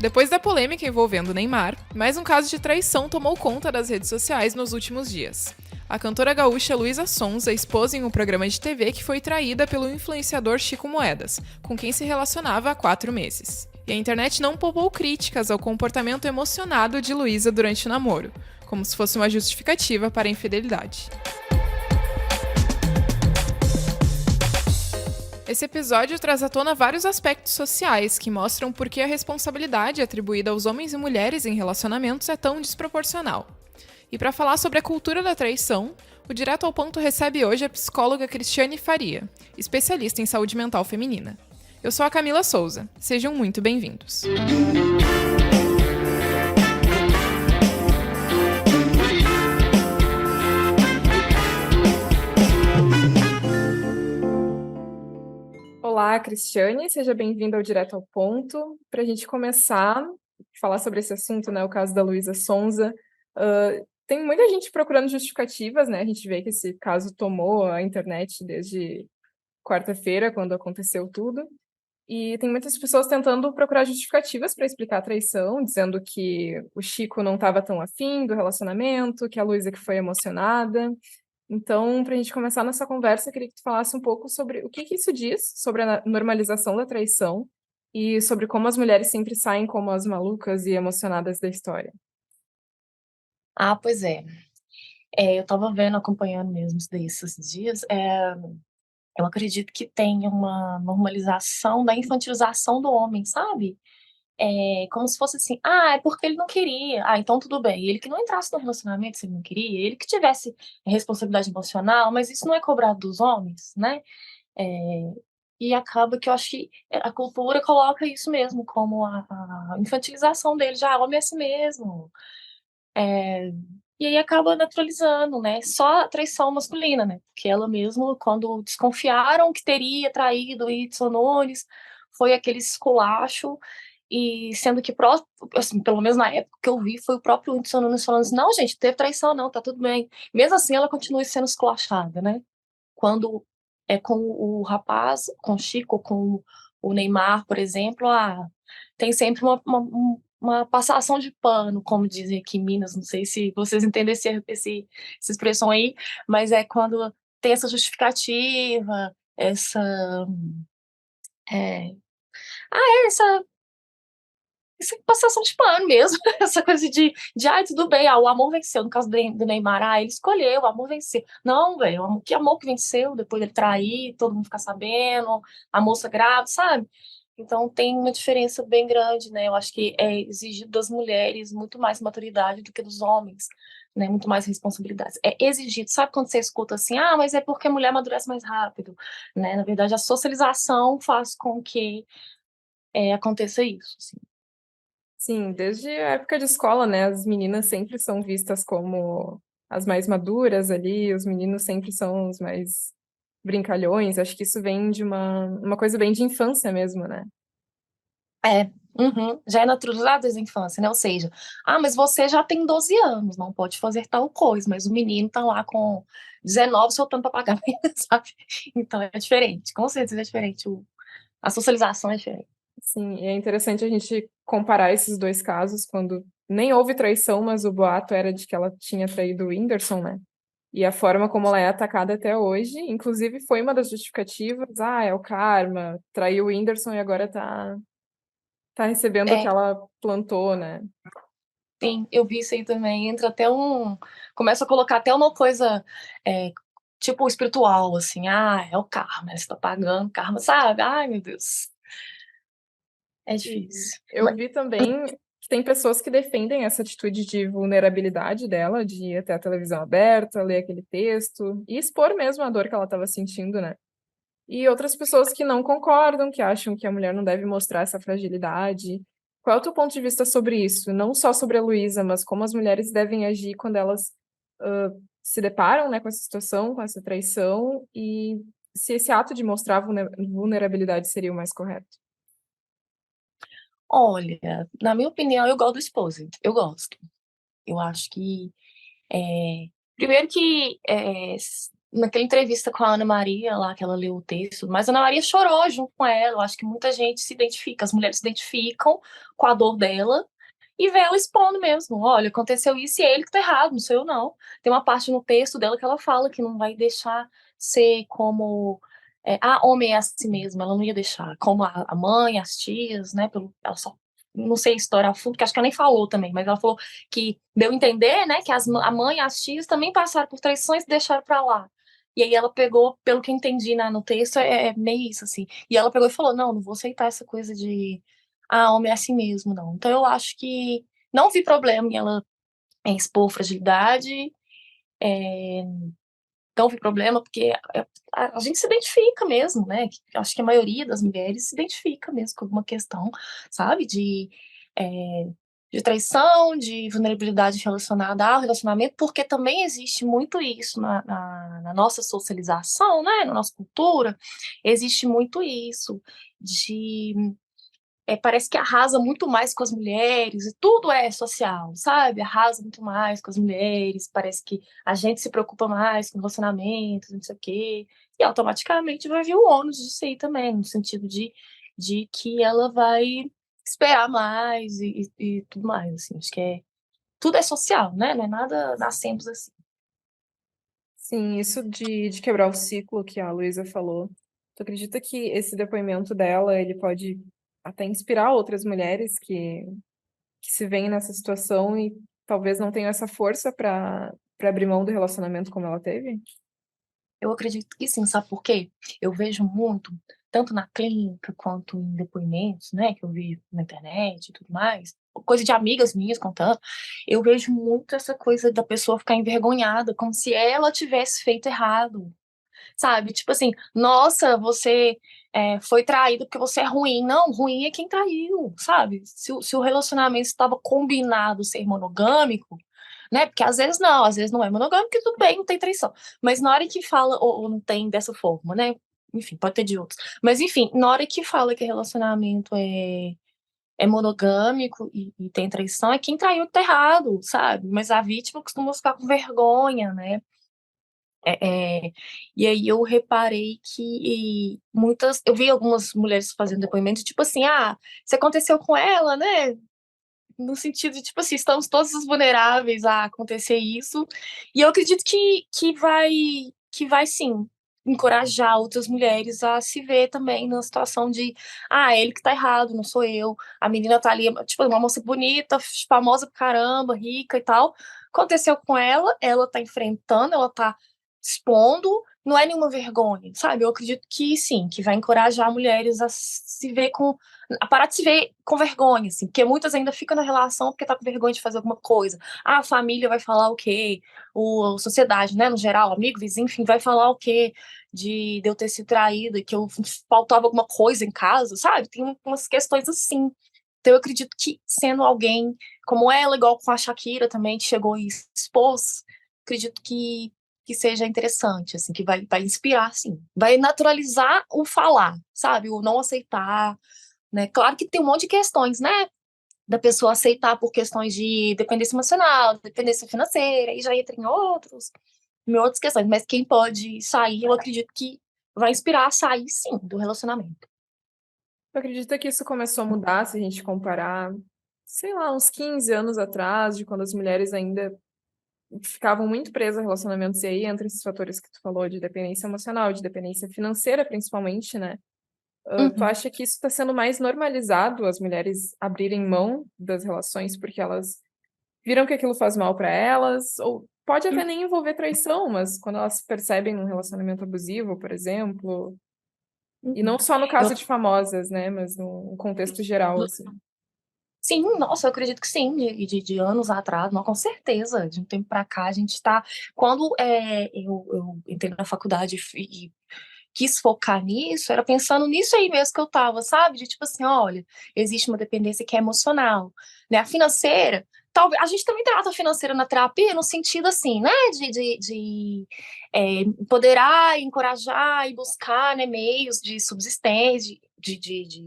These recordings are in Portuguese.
Depois da polêmica envolvendo Neymar, mais um caso de traição tomou conta das redes sociais nos últimos dias. A cantora gaúcha Luísa Sonza expôs em um programa de TV que foi traída pelo influenciador Chico Moedas, com quem se relacionava há 4 meses. E a internet não poupou críticas ao comportamento emocionado de Luísa durante o namoro, como se fosse uma justificativa para a infidelidade. Esse episódio traz à tona vários aspectos sociais que mostram por que a responsabilidade atribuída aos homens e mulheres em relacionamentos é tão desproporcional. E para falar sobre a cultura da traição, o Direto ao Ponto recebe hoje a psicóloga Cristiane Faria, especialista em saúde mental feminina. Eu sou a Camila Souza. Sejam muito bem-vindos. Olá, Cristiane, seja bem-vinda ao Direto ao Ponto. Para a gente começar a falar sobre esse assunto, né, o caso da Luísa Sonza, tem muita gente procurando justificativas, né? A gente vê que esse caso tomou a internet desde quarta-feira, quando aconteceu tudo, e tem muitas pessoas tentando procurar justificativas para explicar a traição, dizendo que o Chico não estava tão afim do relacionamento, que a Luísa que foi emocionada. Então, para a gente começar nossa conversa, eu queria que tu falasse um pouco sobre o que isso diz sobre a normalização da traição e sobre como as mulheres sempre saem como as malucas e emocionadas da história. Pois é. Eu estava vendo, acompanhando mesmo isso daí esses dias, eu acredito que tem uma normalização da infantilização do homem, sabe? Como se fosse assim: "Ah, é porque ele não queria. Ah, então tudo bem. Ele que não entrasse no relacionamento se ele não queria, ele que tivesse responsabilidade emocional", mas isso não é cobrado dos homens, né? Eh, e acaba que eu acho que a cultura coloca isso mesmo como a infantilização dele, já: "Homem é assim mesmo". Eh, e aí acaba naturalizando, né, só a traição masculina, né, porque ela mesmo quando desconfiaram que teria traído o Whindersson Nunes, foi aquele esculacho, e sendo que assim, pelo menos na época que eu vi, foi o próprio Whindersson Nunes falando assim: "Não gente, não teve traição não, tá tudo bem". Mesmo assim ela continua sendo esculachada, né. Quando é com o rapaz, com o Chico, com o Neymar, por exemplo, tem sempre uma passação de pano, como dizem aqui em Minas, não sei se vocês entendem essa expressão aí, mas é quando tem essa justificativa, eh, essa passação de pano mesmo, essa coisa de: "Ai, tudo bem, o amor venceu", no caso do Neymar, ele escolheu, o amor venceu. Não, velho, que amor que venceu, depois dele trair, todo mundo ficar sabendo, a moça grávida, sabe. Então tem uma diferença bem grande, né, eu acho que é exigido das mulheres muito mais maturidade do que dos homens, né, muito mais responsabilidades. É exigido, sabe quando você escuta assim: "Ah, mas é porque a mulher amadurece mais rápido", né, na verdade a socialização faz com que, aconteça isso, assim. Sim, desde a época de escola, né, as meninas sempre são vistas como as mais maduras ali, os meninos sempre são os mais brincalhões. Acho que isso vem de uma coisa bem de infância mesmo, né? É, uhum. Já é naturalizado desde a infância, né, ou seja: "Ah, mas você já tem 12 anos, não pode fazer tal coisa", mas o menino tá lá com 19 soltando papagaio, sabe. Então é diferente, com certeza é diferente, a socialização é diferente. Sim, e é interessante a gente comparar esses 2 casos, quando nem houve traição, mas o boato era de que ela tinha traído o Whindersson, né, e a forma como ela é atacada até hoje, inclusive foi uma das justificativas: "Ah, é o karma, traiu o Whindersson e agora tá recebendo o que É, ela plantou", né. sim, eu vi isso aí também, começa a colocar até uma coisa, tipo espiritual, assim: "Ah, é o karma, você tá pagando karma", sabe. Ai, meu Deus, é E difícil. eu vi também que tem pessoas que defendem essa atitude de vulnerabilidade dela, de ir até a televisão aberta, ler aquele texto e expor mesmo a dor que ela estava sentindo, né. E outras pessoas que não concordam, que acham que a mulher não deve mostrar essa fragilidade. Qual é o teu ponto de vista sobre isso? Não só sobre a Luísa, mas como as mulheres devem agir quando elas, se deparam, né, com essa situação, com essa traição, e se esse ato de mostrar vulnerabilidade seria o mais correto? Olha, na minha opinião, eu gosto do Exposed, eu gosto. Eu acho que, primeiro que, naquela entrevista com a Ana Maria, lá que ela leu o texto, mas a Ana Maria chorou junto com ela. Eu acho que muita gente se identifica, as mulheres se identificam com a dor dela e vê ela expondo mesmo. Olha, aconteceu isso e é ele que tá errado, não sou eu, não. Tem uma parte no texto dela que ela fala que não vai deixar ser como. Homem é assim mesmo, ela não ia deixar. Como a mãe, as tias, né? Ela só. Não sei estourar a fundo, que acho que ela nem falou também, mas ela falou que deu a entender, né, que a mãe e as tias também passaram por traições e deixaram pra lá. E aí ela pegou, pelo que eu entendi no texto, é meio isso, assim. E ela pegou e falou, não vou aceitar essa coisa de homem é assim mesmo, não. Então eu acho que não vi problema em ela expor fragilidade, é, não vi problema, porque a gente se identifica mesmo, né? Acho que a maioria das mulheres se identifica mesmo com alguma questão, sabe? É, de traição, de vulnerabilidade relacionada ao relacionamento, porque também existe muito isso na nossa socialização, né? Na nossa cultura, existe muito isso de parece que arrasa muito mais com as mulheres, e tudo é social, sabe? Arrasa muito mais com as mulheres, parece que a gente se preocupa mais com relacionamentos, não sei o quê, e automaticamente vai vir o ônus disso aí também, no sentido de que ela vai esperar mais e tudo mais, assim, acho que tudo é social, né? Não é nada nascemos assim. Sim, isso de quebrar o ciclo que a Luísa falou. Tu acredita que esse depoimento dela, ele pode até inspirar outras mulheres que se veem nessa situação e talvez não tenham essa força para abrir mão do relacionamento como ela teve? Eu acredito que sim, sabe por quê? Eu vejo muito, tanto na clínica quanto em depoimentos, né, que eu vi na internet e tudo mais, coisa de amigas minhas contando, eu vejo muito essa coisa da pessoa ficar envergonhada, como se ela tivesse feito errado, sabe? Tipo assim, nossa, você foi traído porque você é ruim. Não, ruim é quem traiu, sabe? Se o relacionamento estava combinado ser monogâmico, né? Porque às vezes não é monogâmico, e tudo bem, não tem traição. Mas na hora que fala, ou não tem dessa forma, né? Enfim, pode ter de outros. Mas enfim, na hora que fala que relacionamento é monogâmico e tem traição, é quem traiu que tá errado, sabe? Mas a vítima costuma ficar com vergonha, né? É, é, e aí eu reparei que eu vi algumas mulheres fazendo depoimento, tipo assim, isso aconteceu com ela, né? No sentido de, tipo assim, estamos todos vulneráveis a acontecer isso. E eu acredito que vai sim encorajar outras mulheres a se ver também na situação de, é ele que tá errado, não sou eu. A menina tá ali, tipo, uma moça bonita, famosa pra caramba, rica e tal. Aconteceu com ela, ela tá enfrentando, ela tá expondo, não é nenhuma vergonha, sabe? Eu acredito que sim, que vai encorajar mulheres a se ver a parar de se ver com vergonha, assim, porque muitas ainda ficam na relação porque tá com vergonha de fazer alguma coisa. A família vai falar o quê? A sociedade, né, no geral, amigo, vizinho, enfim, vai falar o quê? De eu ter sido traída, que eu faltava alguma coisa em casa, sabe? Tem umas questões assim. Então eu acredito que sendo alguém como ela, igual com a Shakira também, que chegou e expôs, acredito que seja interessante, assim, que vai inspirar, sim. Vai naturalizar o falar, sabe? O não aceitar, né? Claro que tem um monte de questões, né? Da pessoa aceitar por questões de dependência emocional, dependência financeira, e já entra em outras questões. Mas quem pode sair, eu acredito que vai inspirar a sair, sim, do relacionamento. Tu acredita que isso começou a mudar se a gente comparar, sei lá, uns 15 anos atrás, de quando as mulheres ainda ficavam muito presas a relacionamentos, e aí entra esses fatores que tu falou, de dependência emocional, de dependência financeira, principalmente, né? Tu Uhum, acha que isso está sendo mais normalizado, as mulheres abrirem mão das relações porque elas viram que aquilo faz mal para elas? Ou pode até uhum, nem envolver traição, mas quando elas se percebem num relacionamento abusivo, por exemplo, e não uhum. só no Eu, caso de famosas, né? Mas no contexto geral, assim. sim, nossa, eu acredito que sim, de anos atrás, não, com certeza, de um tempo para cá, a gente está. Quando eu entrei na faculdade e quis focar nisso, era pensando nisso aí mesmo que eu tava, sabe? De tipo assim, olha, existe uma dependência que é emocional, né? A financeira, talvez a gente também trata a financeira na terapia no sentido assim, né? Empoderar, encorajar e buscar, né, meios de subsistência, de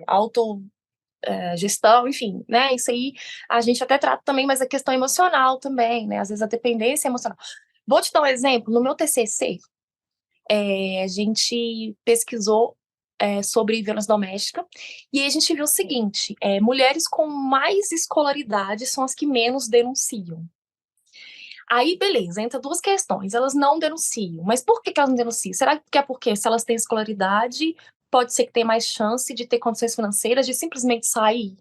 auto gestão, enfim, né? Isso aí a gente até trata também, mas a questão emocional também, né? Às vezes a dependência emocional. Vou te dar um exemplo. No meu TCC, a gente pesquisou sobre violência doméstica e aí a gente viu o seguinte: mulheres com mais escolaridade são as que menos denunciam. Aí, beleza, entra duas questões. Elas não denunciam. Mas por que elas não denunciam? Será que é porque se elas têm escolaridade, pode ser que tenha mais chance de ter condições financeiras de simplesmente sair?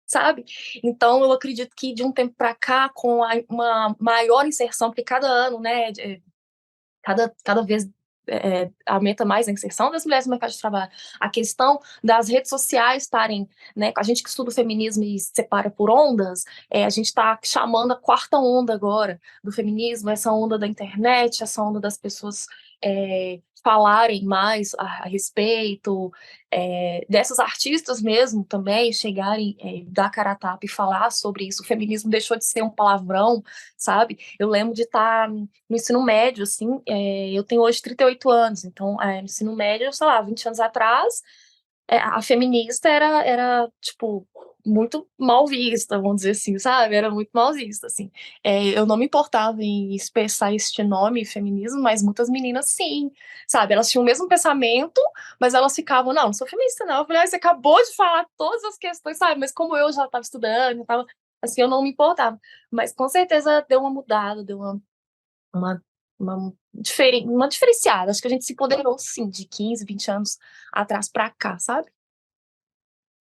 Sabe? Então, eu acredito que de um tempo para cá, com uma maior inserção, porque cada ano, né, cada vez aumenta mais a inserção das mulheres no mercado de trabalho. A questão das redes sociais estarem, né, a gente que estuda o feminismo e se separa por ondas, a gente está chamando a quarta onda agora do feminismo, essa onda da internet, essa onda das pessoas falarem mais a respeito, dessas artistas mesmo também chegarem, dar cara a tapa e falar sobre isso. O feminismo deixou de ser um palavrão, sabe? Eu lembro de estar no ensino médio, assim, eu tenho hoje 38 anos, então, no ensino médio, sei lá, 20 anos atrás, a feminista tipo, muito mal vista, vamos dizer assim, sabe? Era muito mal vista, assim. Eu não me importava em expressar este nome, feminismo, mas muitas meninas, sim, sabe? Elas tinham o mesmo pensamento, mas elas ficavam, não sou feminista, não. Eu falei, você acabou de falar todas as questões, sabe? Mas como eu já estava estudando, assim, eu não me importava. Mas com certeza deu uma mudada, deu uma, uma diferenciada. Acho que a gente se empoderou, sim, de 15, 20 anos atrás para cá, sabe?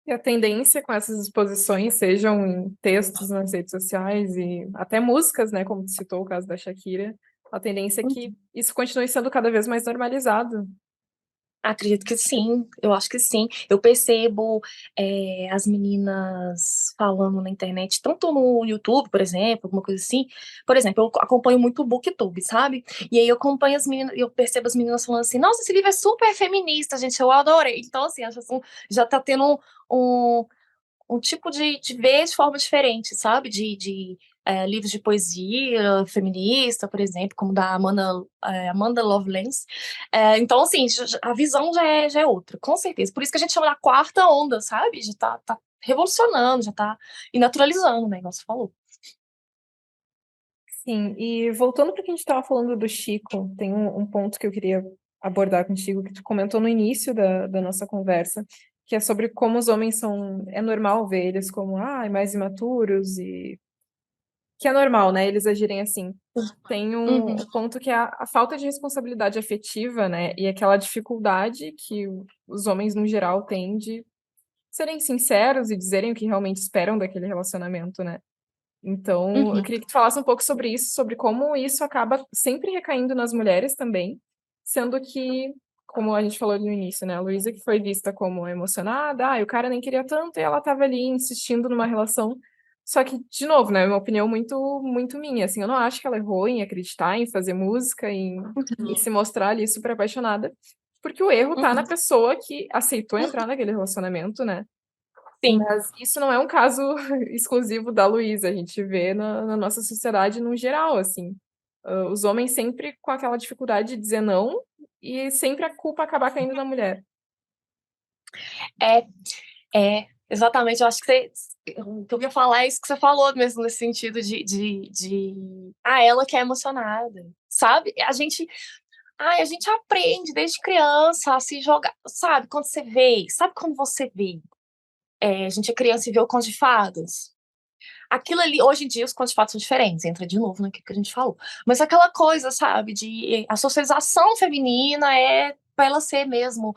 E a tendência com essas exposições, sejam em textos nas redes sociais e até músicas, né, como tu citou o caso da Shakira, a tendência é que isso continue sendo cada vez mais normalizado. Acredito que sim, eu acho que sim. Eu percebo as meninas falando na internet, tanto no YouTube, por exemplo, alguma coisa assim. Por exemplo, eu acompanho muito o BookTube, sabe? E aí eu acompanho as meninas, eu percebo as meninas falando assim: nossa, esse livro é super feminista, gente, eu adorei. Então, assim, acho assim, já tá tendo um, um tipo de ver de forma diferente, sabe? De livros de poesia feminista, por exemplo, como da Amanda Lovelace. Então, assim, a visão já é outra, com certeza. Por isso que a gente chama da quarta onda, sabe? Já tá revolucionando, já tá e naturalizando, né? Igual você falou. Sim, e voltando para o que a gente estava falando do Chico, tem um ponto que eu queria abordar contigo, que tu comentou no início da nossa conversa, que é sobre como os homens são. É normal ver eles como mais imaturos e. Que é normal, né? Eles agirem assim. Tem Uhum, um ponto que é a falta de responsabilidade afetiva, né? E aquela dificuldade que os homens, no geral, têm de serem sinceros e dizerem o que realmente esperam daquele relacionamento, né? Então, eu uhum. queria que tu falasse um pouco sobre isso, sobre como isso acaba sempre recaindo nas mulheres também, sendo que, como a gente falou no início, né, a Luísa que foi vista como emocionada, o cara nem queria tanto e ela estava ali insistindo numa relação. Só que, de novo, né, é uma opinião muito minha, assim, eu não acho que ela errou em acreditar, em fazer música, em se mostrar ali super apaixonada, porque o erro tá na Uhum. pessoa que aceitou entrar naquele relacionamento, né? Sim, Mas isso não é um caso exclusivo da Luísa, a gente vê na nossa sociedade no geral, assim. Os homens sempre com aquela dificuldade de dizer não e sempre a culpa acabar caindo na mulher. é, exatamente. Eu acho que o que eu ia falar é isso que você falou mesmo, nesse sentido ela que é emocionada, sabe? A gente aprende desde criança a se jogar, sabe? Sabe quando você vê? A gente é criança e vê o Conto de Fadas. Aquilo ali, hoje em dia, os contos de fadas são diferentes, entra de novo naquilo que a gente falou. Mas aquela coisa, sabe, de a socialização feminina é para ela ser mesmo,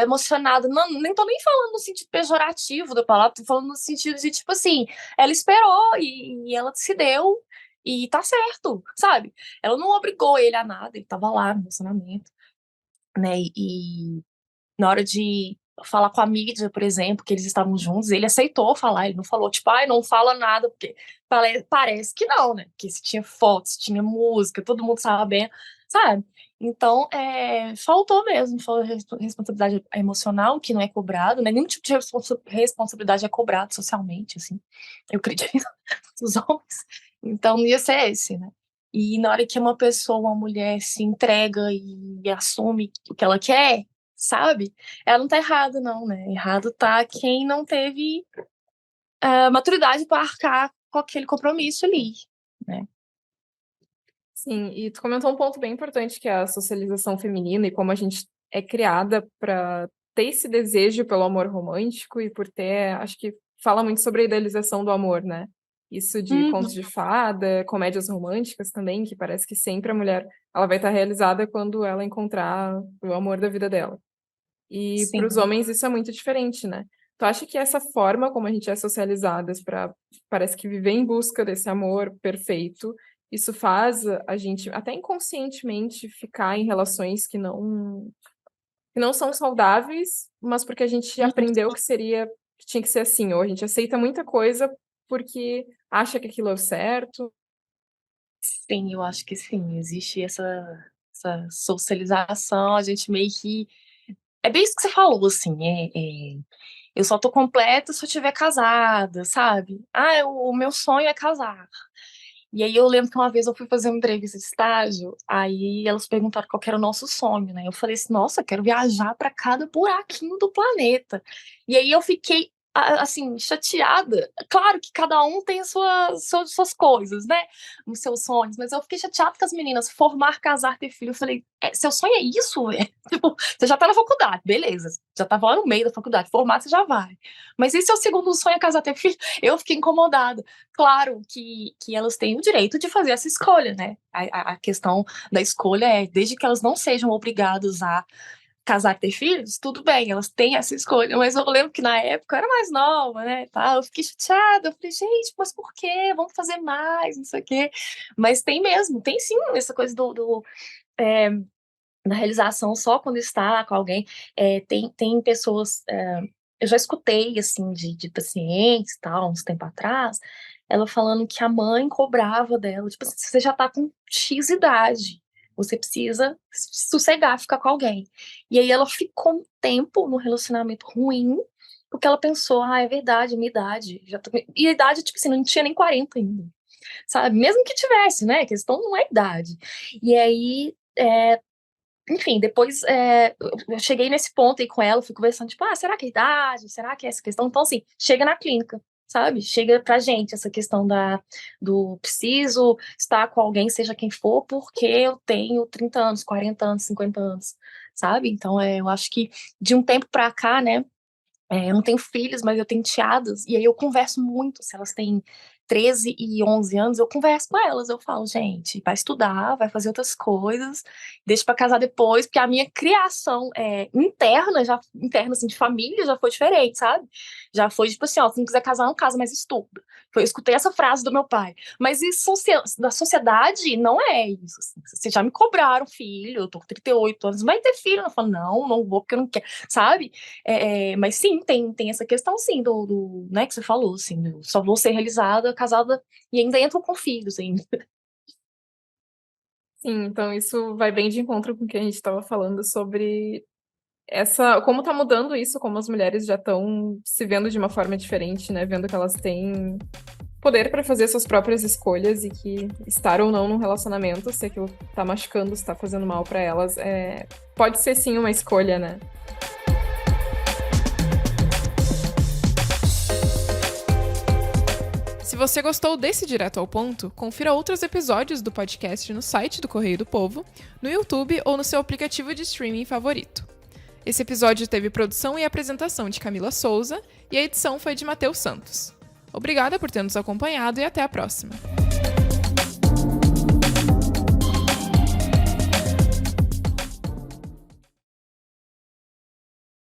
emocionada. Não, nem tô nem falando no sentido pejorativo da palavra, tô falando no sentido de, tipo assim, ela esperou e ela se deu e tá certo, sabe? Ela não obrigou ele a nada, ele tava lá no relacionamento, né? E na hora de falar com a mídia, por exemplo, que eles estavam juntos, ele aceitou falar, ele não falou, tipo, não fala nada, porque parece que não, né? Porque se tinha fotos, tinha música, todo mundo sabendo, sabe? Então, faltou mesmo, faltou responsabilidade emocional, que não é cobrado, né? Nenhum tipo de responsabilidade é cobrado socialmente, assim, eu acredito, dos homens. Então, ia ser esse, né? E na hora que uma pessoa, uma mulher se entrega e assume o que ela quer, sabe? Ela não tá errada, não, né? Errado tá quem não teve maturidade para arcar com aquele compromisso ali, né? Sim, e tu comentou um ponto bem importante, que é a socialização feminina e como a gente é criada para ter esse desejo pelo amor romântico e por ter acho que fala muito sobre a idealização do amor, né. Isso de contos Uhum. de fada, comédias românticas também, que parece que sempre a mulher, ela vai estar realizada quando ela encontrar o amor da vida dela. E para os Sim. homens isso é muito diferente, né. Tu acha que essa forma como a gente é socializadas para parece que viver em busca desse amor perfeito, isso faz a gente, até inconscientemente, ficar em relações que não são saudáveis, mas porque a gente Uhum. aprendeu que tinha que ser assim, ou a gente aceita muita coisa porque acha que aquilo é o certo. Sim, eu acho que sim, existe essa socialização, a gente meio que é bem isso que você falou, assim, eu só tô completa se eu estiver casada, sabe. "Ah, o meu sonho é casar". E aí eu lembro que uma vez eu fui fazer uma entrevista de estágio, aí elas perguntaram qual que era o nosso sonho, né, eu falei assim: "Nossa, eu quero viajar pra cada buraquinho do planeta". E aí eu fiquei assim, chateada. Claro que cada um tem as suas coisas, né, os seus sonhos, mas eu fiquei chateada com as meninas formar, casar, ter filho, eu falei: seu sonho é isso, velho? Tipo, você já tá na faculdade, beleza, já estava lá no meio da faculdade, formar você já vai. Mas e seu segundo sonho é casar, ter filho? Eu fiquei incomodada. Claro que elas têm o direito de fazer essa escolha, né, a questão da escolha é desde que elas não sejam obrigadas a casar e ter filhos, tudo bem, elas têm essa escolha, mas eu lembro que na época eu era mais nova, né, tal, eu fiquei chateada, eu falei: "Gente, mas por quê? Vamos fazer mais, não sei o quê". Mas tem mesmo, tem sim essa coisa eh, da realização só quando está com alguém. Tem pessoas, eu já escutei, assim, de pacientes, tal, uns tempo atrás, ela falando que a mãe cobrava dela, tipo assim: "Você já tá com X idade, você precisa sossegar, ficar com alguém". E aí ela ficou um tempo no relacionamento ruim, porque ela pensou: "Ah, é verdade, minha idade, já tô", e a idade, tipo assim, não tinha nem 40 ainda, sabe, mesmo que tivesse, né, a questão não é idade. E aí, enfim, depois, eu cheguei nesse ponto aí com ela, fui conversando, tipo: "Ah, será que é idade? Será que é essa questão?". Então, assim, chega na clínica, sabe, chega pra gente essa questão do preciso estar com alguém, seja quem for, porque eu tenho 30 anos, 40 anos, 50 anos, sabe. Então, eu acho que de um tempo pra cá, né, eu não tenho filhos, mas eu tenho enteadas, e aí eu converso muito, se elas têm 13 e 11 anos, eu converso com elas, eu falo: "Gente, vai estudar, vai fazer outras coisas, deixa pra casar depois", porque a minha criação, interna, assim, de família, já foi diferente, sabe. Já foi tipo assim: "Ó, se não quiser casar, não casa, mas estuda". Eu escutei essa frase do meu pai. Mas isso da sociedade não é isso, assim, vocês já me cobraram filho, eu tô com 38 anos, "Vai ter filho?". Eu falo: "Não, não vou porque eu não quero", sabe. Mas sim, tem essa questão sim né, que você falou, assim, eu só vou ser realizada casada e ainda entro com filhos ainda. Sim, então isso vai bem de encontro com o que a gente estava falando sobre essa como tá mudando isso, como as mulheres já estão se vendo de uma forma diferente, né, vendo que elas têm poder para fazer suas próprias escolhas e que estar ou não num relacionamento, se aquilo tá machucando, se tá fazendo mal para elas, pode ser sim uma escolha, né. Se você gostou desse Direto ao Ponto, confira outros episódios do podcast no site do Correio do Povo, no YouTube ou no seu aplicativo de streaming favorito. Esse episódio teve produção e apresentação de Camila Souza e a edição foi de Matheus Santos. Obrigada por ter nos acompanhado e até a próxima.